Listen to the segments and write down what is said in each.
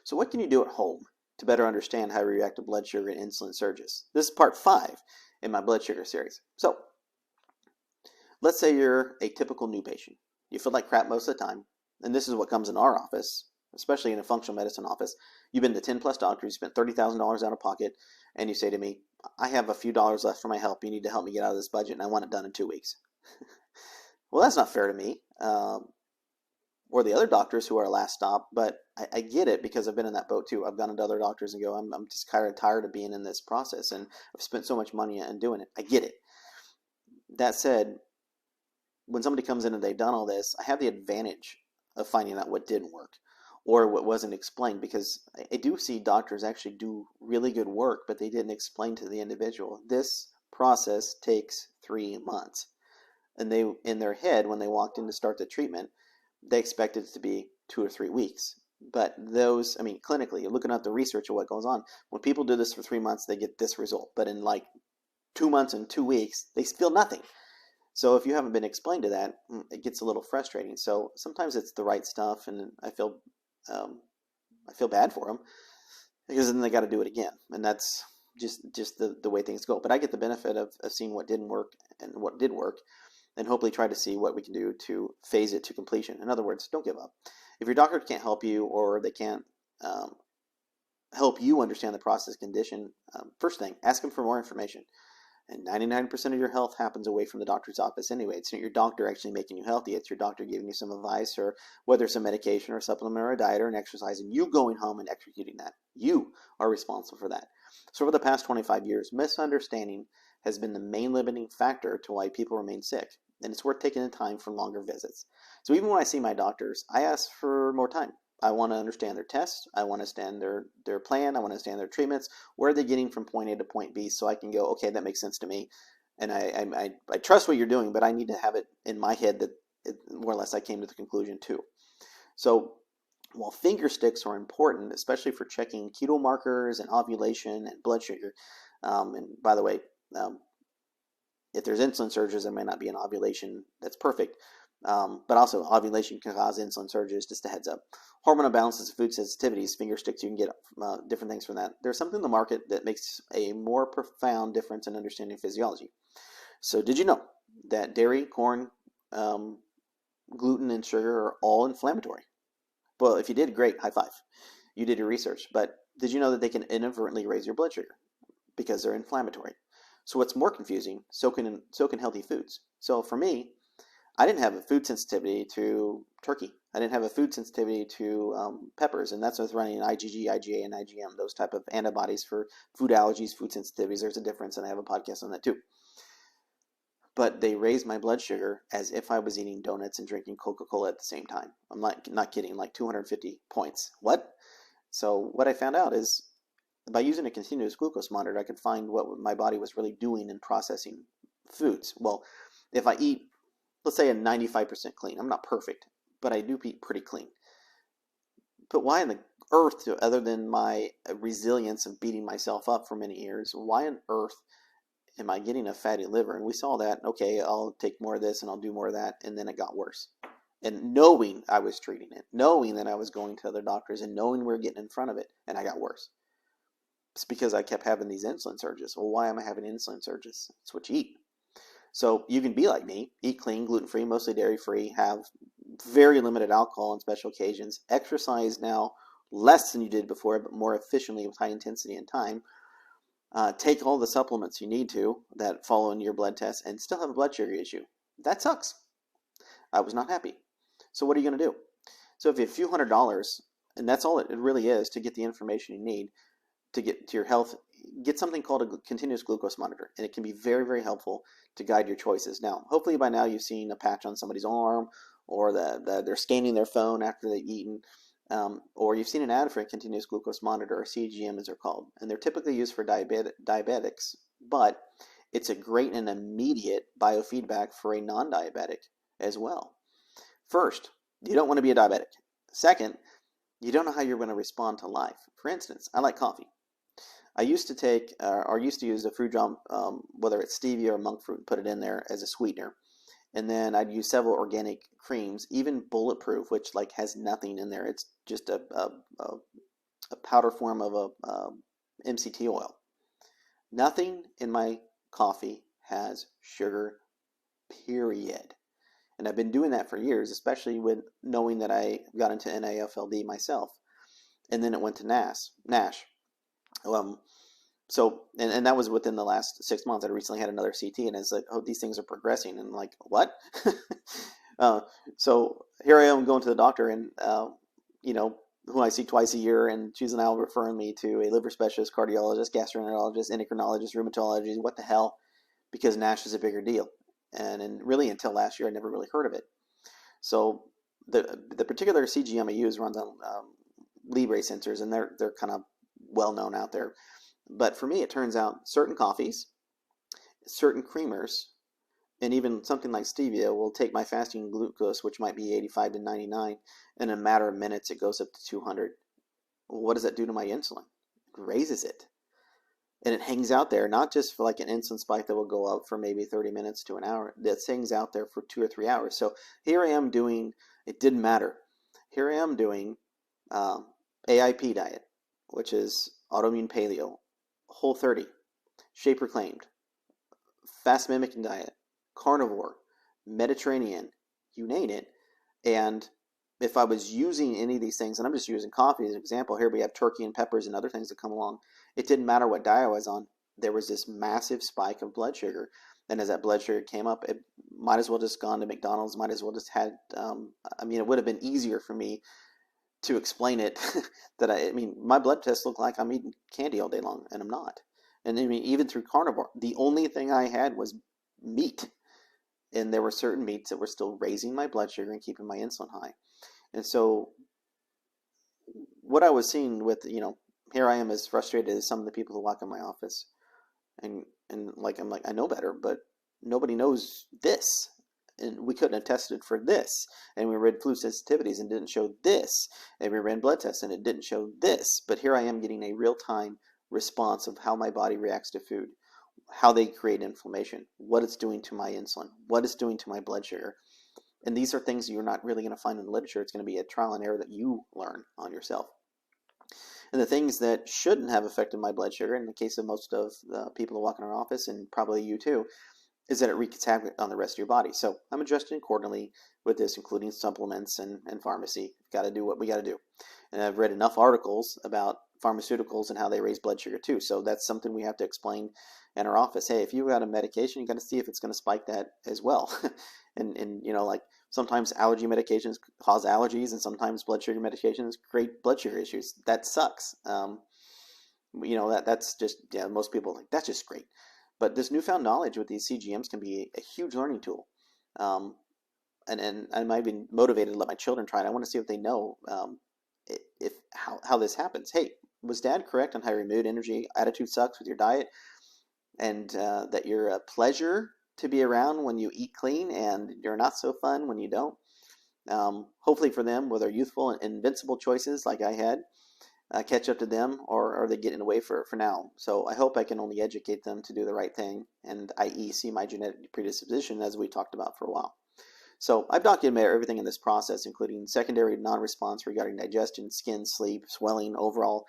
So what can you do at home to better understand how you react to blood sugar and insulin surges? This is part 5 in my blood sugar series. So let's say you're a typical new patient. You feel like crap most of the time, and this is what comes in our office, especially in a functional medicine office. You've been to 10 plus doctors, you spent $30,000 out of pocket, and you say to me, I have a few dollars left for my help. You need to help me get out of this budget, and I want it done in 2 weeks. Well, that's not fair to me or the other doctors who are last stop, but I get it because I've been in that boat too. I've gone to other doctors and go, I'm just kind of tired of being in this process, and I've spent so much money on doing it. I get it. That said, when somebody comes in and they've done all this, I have the advantage of finding out what didn't work or what wasn't explained, because I do see doctors actually do really good work, but they didn't explain to the individual, this process takes 3 months. And they, in their head, when they walked in to start the treatment, they expected it to be 2 or 3 weeks. But those, I mean, clinically, you're looking at the research of what goes on. When people do this for 3 months, they get this result. But in like 2 months and 2 weeks, they feel nothing. So if you haven't been explained to that, it gets a little frustrating. So sometimes it's the right stuff, and I feel bad for them because then they got to do it again, and that's just the way things go. But I get the benefit of seeing what didn't work and what did work, and hopefully try to see what we can do to phase it to completion. In other words, don't give up. If your doctor can't help you or they can't help you understand the process condition, first thing, ask them for more information. And 99% of your health happens away from the doctor's office anyway. It's not your doctor actually making you healthy. It's your doctor giving you some advice, or whether it's a medication or a supplement or a diet or an exercise, and you going home and executing that. You are responsible for that. So over the past 25 years, misunderstanding has been the main limiting factor to why people remain sick. And it's worth taking the time for longer visits. So even when I see my doctors, I ask for more time. I want to understand their tests. I want to understand their plan. I want to understand their treatments. Where are they getting from point A to point B, so I can go, okay, that makes sense to me. And I trust what you're doing, but I need to have it in my head that more or less I came to the conclusion too. So while finger sticks are important, especially for checking keto markers and ovulation and blood sugar, and by the way, if there's insulin surges, there may not be an ovulation that's perfect. But also ovulation can cause insulin surges, just a heads up. Hormone imbalances, food sensitivities, finger sticks, you can get different things from that. There's something in the market that makes a more profound difference in understanding physiology. So did you know that dairy, corn, gluten, and sugar are all inflammatory? Well, if you did, great, high five. You did your research. But did you know that they can inadvertently raise your blood sugar because they're inflammatory? So what's more confusing, so can healthy foods. So for me, I didn't have a food sensitivity to turkey. I didn't have a food sensitivity to peppers, and that's with running IgG, IgA, and IgM, those type of antibodies for food allergies, food sensitivities. There's a difference, and I have a podcast on that too. But they raised my blood sugar as if I was eating donuts and drinking Coca-Cola at the same time. I'm not kidding, like 250 points. What? So what I found out is by using a continuous glucose monitor, I could find what my body was really doing in processing foods. Well, if I eat, let's say, a 95% clean. I'm not perfect, but I do eat pretty clean. But why on the earth, other than my resilience of beating myself up for many years, why on earth am I getting a fatty liver? And we saw that, okay, I'll take more of this and I'll do more of that, and then it got worse. And knowing I was treating it, knowing that I was going to other doctors, and knowing we were getting in front of it, and I got worse. It's because I kept having these insulin surges. Well, why am I having insulin surges? It's what you eat. So you can be like me, eat clean, gluten-free, mostly dairy-free, have very limited alcohol on special occasions, exercise now less than you did before, but more efficiently with high intensity and time, take all the supplements you need to that follow in your blood test, and still have a blood sugar issue. That sucks. I was not happy. So what are you going to do? So if you have a few $100s, and that's all it really is to get the information you need to get to your health, get something called a continuous glucose monitor, and it can be very, very helpful to guide your choices. Now, hopefully by now you've seen a patch on somebody's arm, or they're scanning their phone after they've eaten, or you've seen an ad for a continuous glucose monitor, or CGM as they're called, and they're typically used for diabetics, but it's a great and immediate biofeedback for a non-diabetic as well. First, you don't want to be a diabetic. Second, you don't know how you're going to respond to life. For instance, I like coffee. I used to take, or used to use the fruit drum, whether it's stevia or monk fruit, and put it in there as a sweetener. And then I'd use several organic creams, even bulletproof, which like has nothing in there. It's just a a powder form of a MCT oil. Nothing in my coffee has sugar, period. And I've been doing that for years, especially with knowing that I got into NAFLD myself. And then it went to NASH. And that was within the last 6 months. I recently had another CT, and it's like, oh, these things are progressing. And I'm like, what? So here I am going to the doctor, and who I see twice a year, and she's now referring me to a liver specialist, cardiologist, gastroenterologist, endocrinologist, rheumatologist, what the hell, because NASH is a bigger deal. And really until last year, I never really heard of it. So the particular CGM I use runs on Libre sensors, and they're kind of well known out there. But for me, it turns out certain coffees, certain creamers, and even something like stevia will take my fasting glucose, which might be 85 to 99, and in a matter of minutes it goes up to 200. Well, what does that do to my insulin? It raises it. And it hangs out there, not just for like an insulin spike that will go up for maybe 30 minutes to an hour. That hangs out there for 2 or 3 hours. So here I am doing, it didn't matter. Here I am doing AIP diet, which is autoimmune paleo, Whole 30, shape reclaimed, fast mimicking diet, carnivore, Mediterranean, you name it. And if I was using any of these things, and I'm just using coffee as an example, here we have turkey and peppers and other things that come along. It didn't matter what diet I was on. There was this massive spike of blood sugar. And as that blood sugar came up, it might as well just gone to McDonald's, might as well just had, it would have been easier for me to explain it that my blood tests look like I'm eating candy all day long, and I'm not. And even through carnivore, the only thing I had was meat. And there were certain meats that were still raising my blood sugar and keeping my insulin high. And so what I was seeing with, here I am as frustrated as some of the people who walk in my office. And I'm like, I know better, but nobody knows this. And we couldn't have tested for this. And we read flu sensitivities and didn't show this. And we ran blood tests and it didn't show this. But here I am getting a real-time response of how my body reacts to food, how they create inflammation, what it's doing to my insulin, what it's doing to my blood sugar. And these are things you're not really going to find in the literature. It's going to be a trial and error that you learn on yourself. And the things that shouldn't have affected my blood sugar, in the case of most of the people who walk in our office, and probably you too, is that it wreaks havoc on the rest of your body. So I'm adjusting accordingly with this, including supplements and pharmacy. Got to do what we got to do. And I've read enough articles about pharmaceuticals and how they raise blood sugar too. So that's something we have to explain in our office. Hey, if you've got a medication, you got to see if it's going to spike that as well. and like sometimes allergy medications cause allergies, and sometimes blood sugar medications create blood sugar issues. That sucks. That's just, most people are like, that's just great. But this newfound knowledge with these CGMs can be a huge learning tool. And I might be motivated to let my children try it. I want to see if they know how this happens. Hey, was Dad correct on how your mood, energy, attitude sucks with your diet? And that you're a pleasure to be around when you eat clean, and you're not so fun when you don't. Hopefully for them, whether youthful and invincible choices like I had, catch up to them, or are they getting away for now? So I hope I can only educate them to do the right thing, and i.e. see my genetic predisposition, as we talked about for a while. So I've documented everything in this process, including secondary non-response regarding digestion, skin, sleep, swelling, overall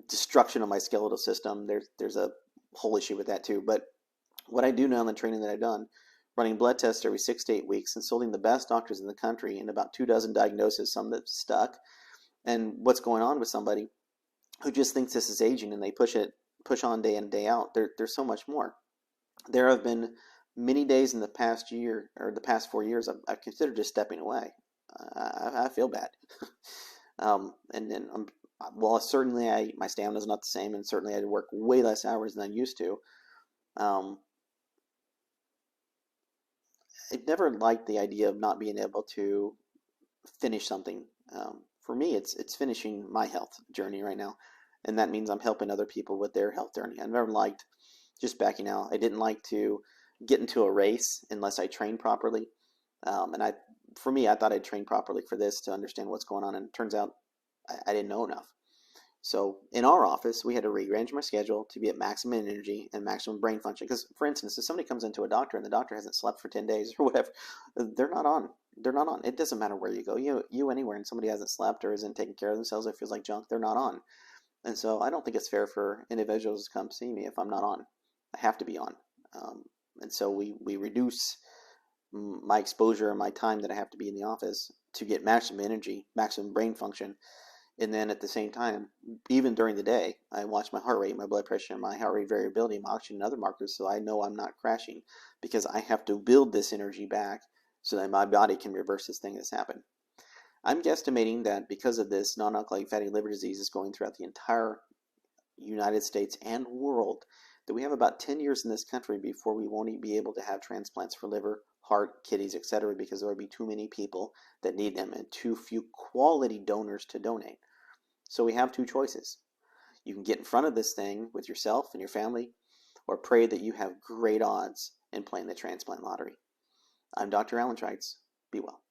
destruction of my skeletal system. There's a whole issue with that too. But what I do know in the training that I've done, running blood tests every 6 to 8 weeks, consulting the best doctors in the country, and about 24 diagnoses, some that stuck, and what's going on with somebody who just thinks this is aging and they push on day in, day out. There's so much more. There have been many days in the past year, or the past 4 years, I've considered just stepping away. I feel bad. And then certainly my stamina is not the same, and certainly I work way less hours than I used to. I've never liked the idea of not being able to finish something. For me, it's finishing my health journey right now, and that means I'm helping other people with their health journey. I've never liked just backing out. I didn't like to get into a race unless I trained properly. For me, I thought I'd trained properly for this to understand what's going on, and it turns out I didn't know enough. So in our office, we had to rearrange my schedule to be at maximum energy and maximum brain function. Because, for instance, if somebody comes into a doctor and the doctor hasn't slept for 10 days or whatever, they're not on. They're not on. It doesn't matter where you go. You anywhere, and somebody hasn't slept or isn't taking care of themselves or feels like junk, they're not on. And so I don't think it's fair for individuals to come see me if I'm not on. I have to be on. And so we reduce my exposure and my time that I have to be in the office to get maximum energy, maximum brain function. And then at the same time, even during the day, I watch my heart rate, my blood pressure, my heart rate variability, my oxygen, and other markers, so I know I'm not crashing, because I have to build this energy back so that my body can reverse this thing that's happened. I'm guesstimating that because of this, non-alcoholic fatty liver disease is going throughout the entire United States and world, that we have about 10 years in this country before we won't be able to have transplants for liver, heart, kidneys, etc., because there will be too many people that need them and too few quality donors to donate. So we have two choices. You can get in front of this thing with yourself and your family, or pray that you have great odds in playing the transplant lottery. I'm Dr. Alan Trites. Be well.